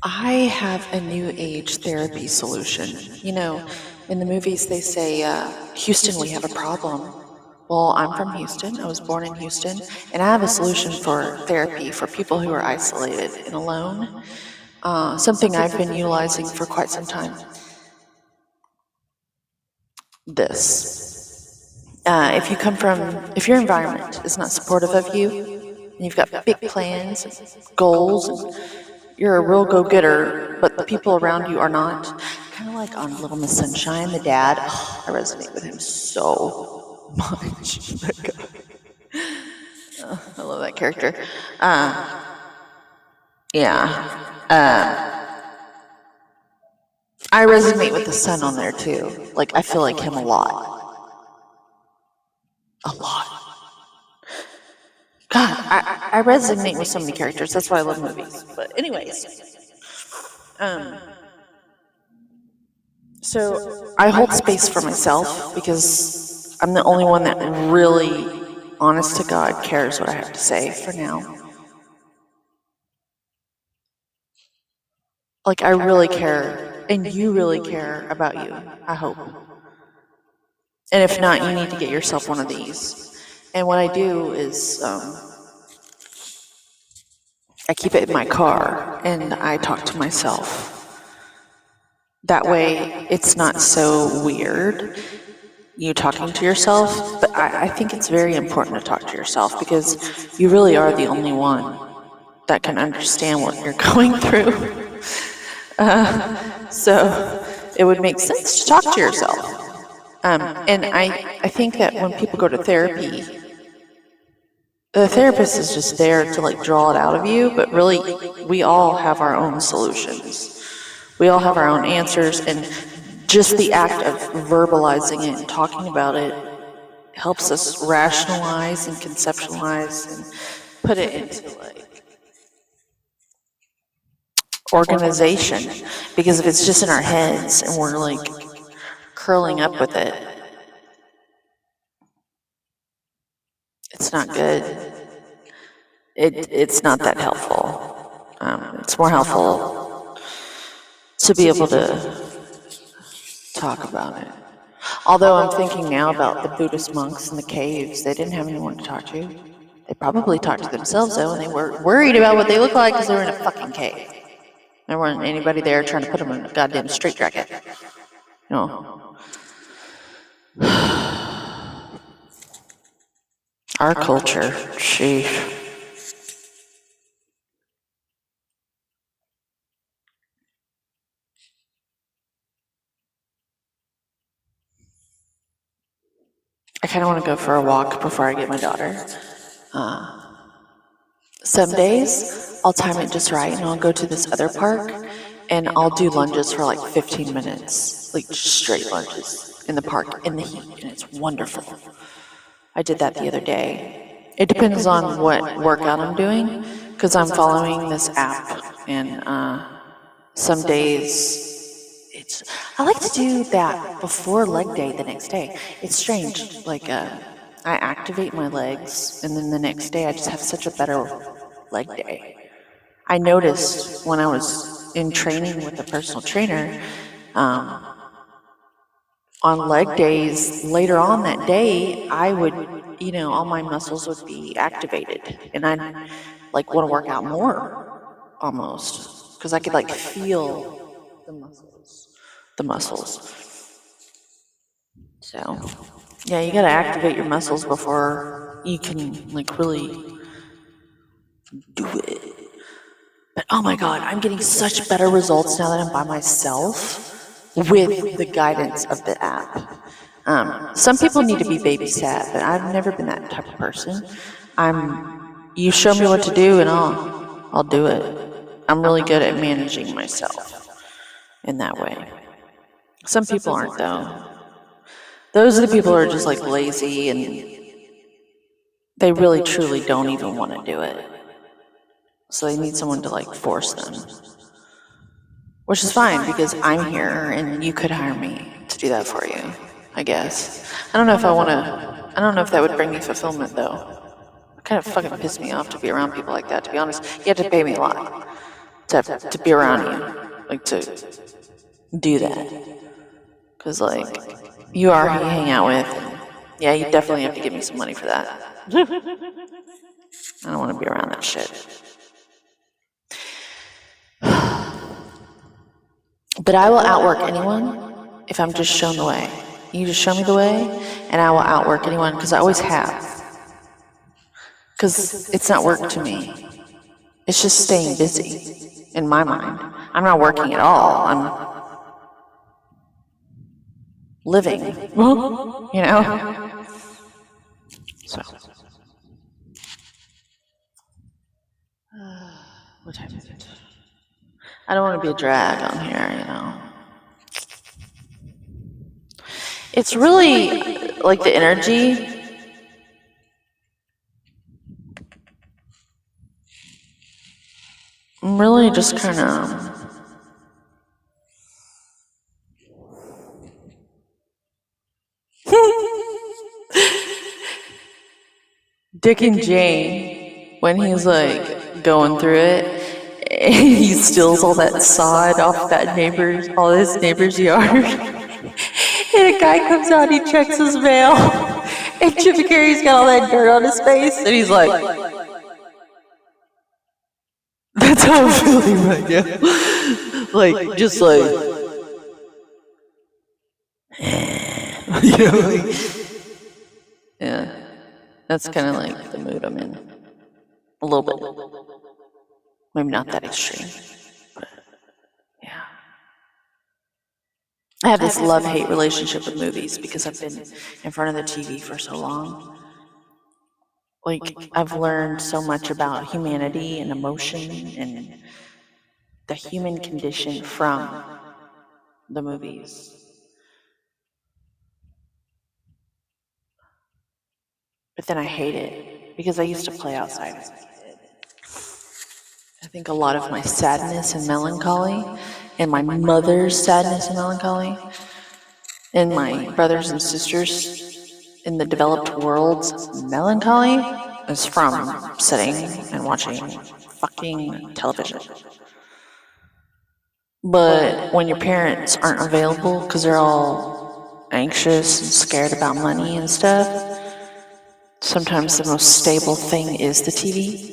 I have a new age therapy solution. In the movies, they say, Houston, we have a problem. Well, I'm from Houston. I was born in Houston, and I have a solution for therapy for people who are isolated and alone. Something I've been utilizing for quite some time. If your environment is not supportive of you, and you've got big plans, and goals, and you're a real go-getter, but the people around you are not, kind of like on Little Miss Sunshine, the dad. Oh, I resonate with him so much. I love that character. Yeah. I resonate with the son on there too. Like, I feel like him a lot. A lot. God, I resonate with so many characters. That's why I love movies. But anyways, so I hold space for myself because I'm the only one that really, honest to God, cares what I have to say for now. Like, I really care, and you really care about you, I hope. And if not, you need to get yourself one of these. And what I do is, I keep it in my car and I talk to myself. That way, it's not so weird, you talking to yourself, but I think it's very important to talk to yourself because you really are the only one that can understand what you're going through. So it would make sense to talk to yourself. And I think that when people go to therapy, the therapist is just there to like draw it out of you, but really we all have our own solutions. We all have our own answers, and just the act of verbalizing it and talking about it helps us rationalize and conceptualize and put it into like organization. Because if it's just in our heads and we're like curling up with it, it's not good. It's not that helpful. It's more helpful to be able to talk about it. Although I'm thinking now about the Buddhist monks in the caves, they didn't have anyone to talk to. They probably talked to themselves though, and they were worried about what they looked like because they were in a fucking cave. There wasn't anybody there trying to put them in a goddamn straitjacket. No. Our culture, sheesh. I kind of want to go for a walk before I get my daughter. Some days I'll time it just right and I'll go to this other park and I'll do lunges for like 15 minutes, like straight lunges in the park in the heat, and it's wonderful. I did that the other day. It depends on what workout I'm doing because I'm following this app, and some days I like to do that before leg day the next day. It's strange, like I activate my legs and then the next day I just have such a better leg day. I noticed when I was in training with a personal trainer, on leg days later on that day, I would, all my muscles would be activated and I'd like want to work out more almost because I could like feel the muscles. So, yeah, you got to activate your muscles before you can like really do it. But oh my God, I'm getting such better results now that I'm by myself with the guidance of the app. Some people need to be babysat, but I've never been that type of person. You show me what to do and I'll do it. I'm really good at managing myself in that way. Some people aren't though. Those are the people who are just like lazy and they really truly don't even want to do it. So they need someone to like force them. Which is fine because I'm here and you could hire me to do that for you, I guess. I don't know if that would bring me fulfillment though. It kind of fucking pissed me off to be around people like that, to be honest. You have to pay me a lot to be around you, like to do that. Because, like, you are who you hang out with. And yeah, you definitely have to give me some money for that. I don't want to be around that shit. But I will outwork anyone if I'm just shown the way. You just show me the way, and I will outwork anyone, because I always have. Because it's not work to me. It's just staying busy, in my mind. I'm not working at all. I'm living, you know? So. What time is it? I don't want to be a drag on here, you know? It's really, like, the energy. I'm really just kind of... Dick and Jane, when he's, like, going through it, and he steals all that sod off that neighbor's, all his neighbor's yard. And a guy comes out, he checks his mail, and Jim Carrey's got all that dirt on his face, and he's like, that's how I'm feeling right now. Like, just like, you know, like, yeah, that's kind of like the mood I'm in. A little bit. Maybe not that extreme, but yeah. I have this love-hate relationship with movies because I've been in front of the TV for so long. Like, I've learned so much about humanity and emotion and the human condition from the movies. But then I hate it because I used to play outside as a kid. I think a lot of my sadness and melancholy, and my mother's sadness and melancholy, and my brothers and sisters in the developed world's melancholy is from sitting and watching fucking television. But when your parents aren't available because they're all anxious and scared about money and stuff, sometimes the most stable thing is the TV.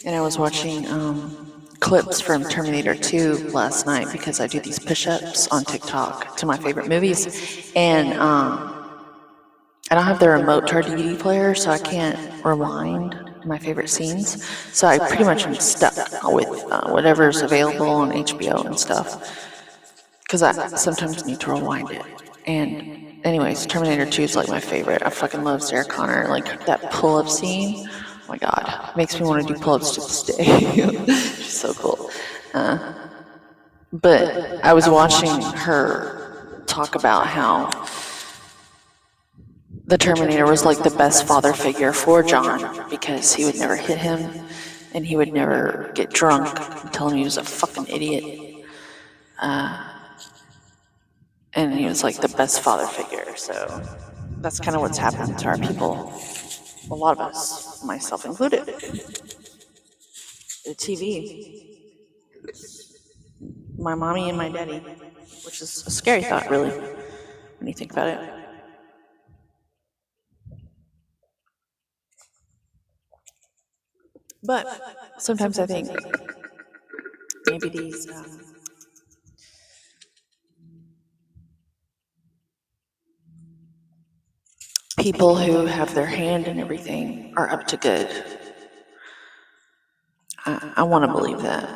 And I was watching clips from Terminator 2 last night because I do these push-ups on TikTok to my favorite movies. And I don't have the remote to our DVD player, so I can't rewind my favorite scenes. So I pretty much am stuck with whatever's available on HBO and stuff, because I sometimes need to rewind it. And anyways, Terminator 2 is like my favorite. I fucking love Sarah Connor. Like, that pull-up scene, oh my god, makes me want to do pull-ups to this day. She's so cool. But I was watching her talk about how the Terminator was like the best father figure for John, because he would never hit him, and he would never get drunk and tell him he was a fucking idiot. And he was like the best father figure. So that's kind of what's happened to our people, a lot of us, myself included. The TV, my mommy and my daddy, which is a scary thought, really, when you think about it. But sometimes I think maybe these people who have their hand in everything are up to good. I want to believe that.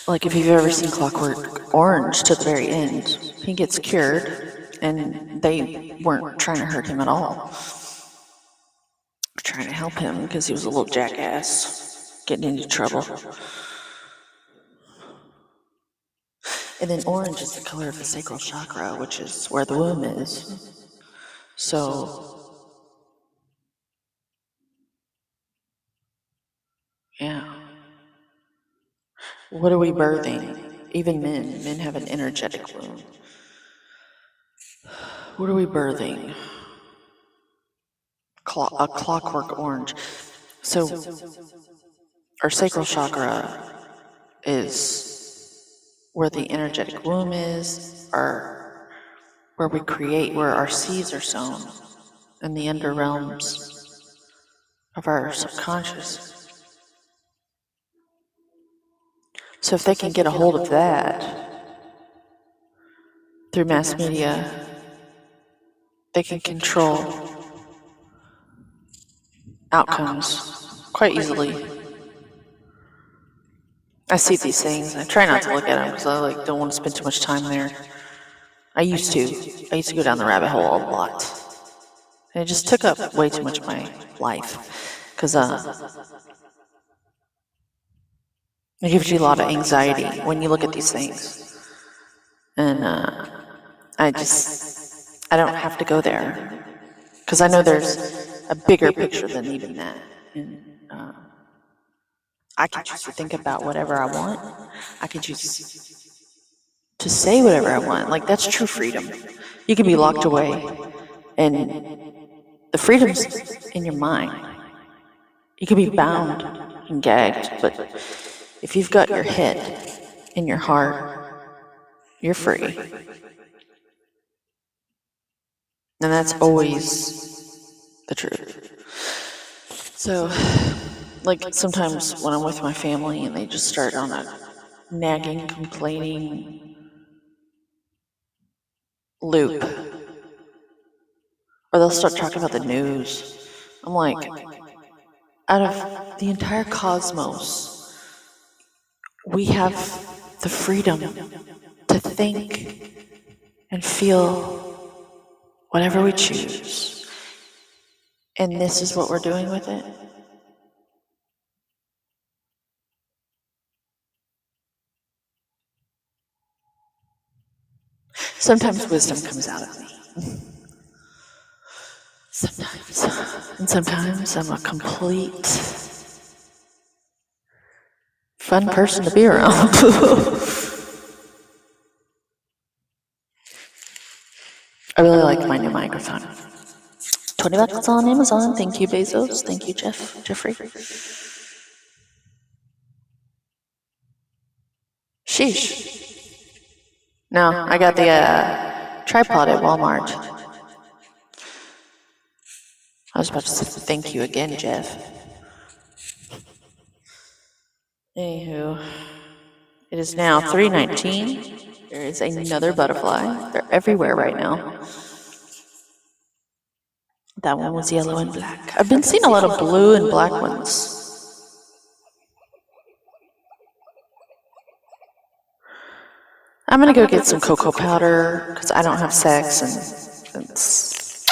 Like, if you've ever seen Clockwork Orange to the very end, he gets cured, and they weren't trying to hurt him at all. Trying to help him because he was a little jackass getting into trouble. And then orange is the color of the sacral chakra, which is where the womb is. So, yeah. What are we birthing? Even men have an energetic womb. What are we birthing? A clockwork orange. So, our sacral chakra is where the energetic womb is, or where we create, where our seeds are sown, in the underrealms of our subconscious. So if they can get a hold of that through mass media, they can control outcomes quite easily. I see these things. I try not to look at them because I don't want to spend too much time there. I used to go down the rabbit hole a lot. And it just took up way too much of my life because it gives you a lot of anxiety when you look at these things. And I don't have to go there because I know there's a bigger picture than even that. And I can choose to think about whatever I want. I can choose to say whatever I want. Like, that's true freedom. You can be locked away, and the freedom's in your mind. You can be bound and gagged, but if you've got your head in your heart, you're free. And that's always the truth. So, like, sometimes when I'm with my family and they just start on a nagging, complaining loop, or they'll start talking about the news, I'm like, out of the entire cosmos, we have the freedom to think and feel whatever we choose. And this is what we're doing with it. Sometimes wisdom comes out of me. Sometimes. And sometimes I'm a complete fun person to be around. I really like my new microphone. $20 on Amazon. Thank you, Bezos. Thank you, Jeffrey. Sheesh. No, I got the tripod at Walmart. I was about to say thank you again, Jeff. Anywho, it is now 3:19. There is another butterfly. They're everywhere right now. That one was yellow and black. I've been seeing a lot of blue and black ones. I'm gonna go get some cocoa powder because I don't have sex, and that's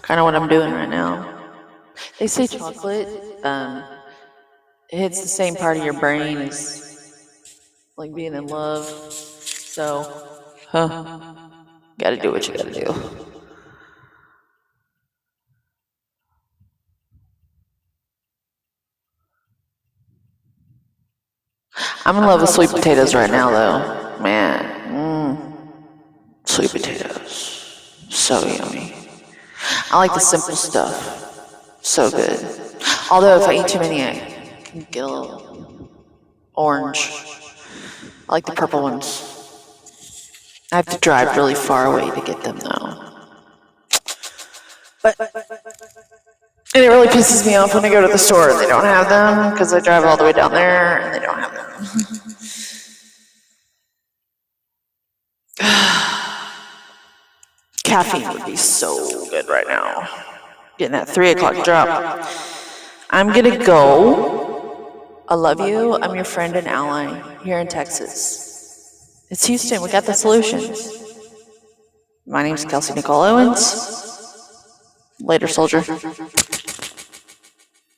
kind of what I'm doing right now. They say chocolate it hits the same part of your brain as like being in love. So, gotta do what you gotta do. I'm in love with sweet potatoes right now, though. Man, sweet potatoes, so yummy. I like the simple stuff, so good. Although if I eat too many, I can get a little orange. I like the purple ones. I have to drive really far away to get them, though. And it really pisses me off when I go to the store and they don't have them, because I drive all the way down there and they don't have them. Caffeine would be so good right now. Getting that 3 o'clock drop. I'm gonna go. I love you. I'm your friend and ally here in Texas. It's Houston. We got the solutions. My name's Kelsey Nicole Owens. Later, soldier.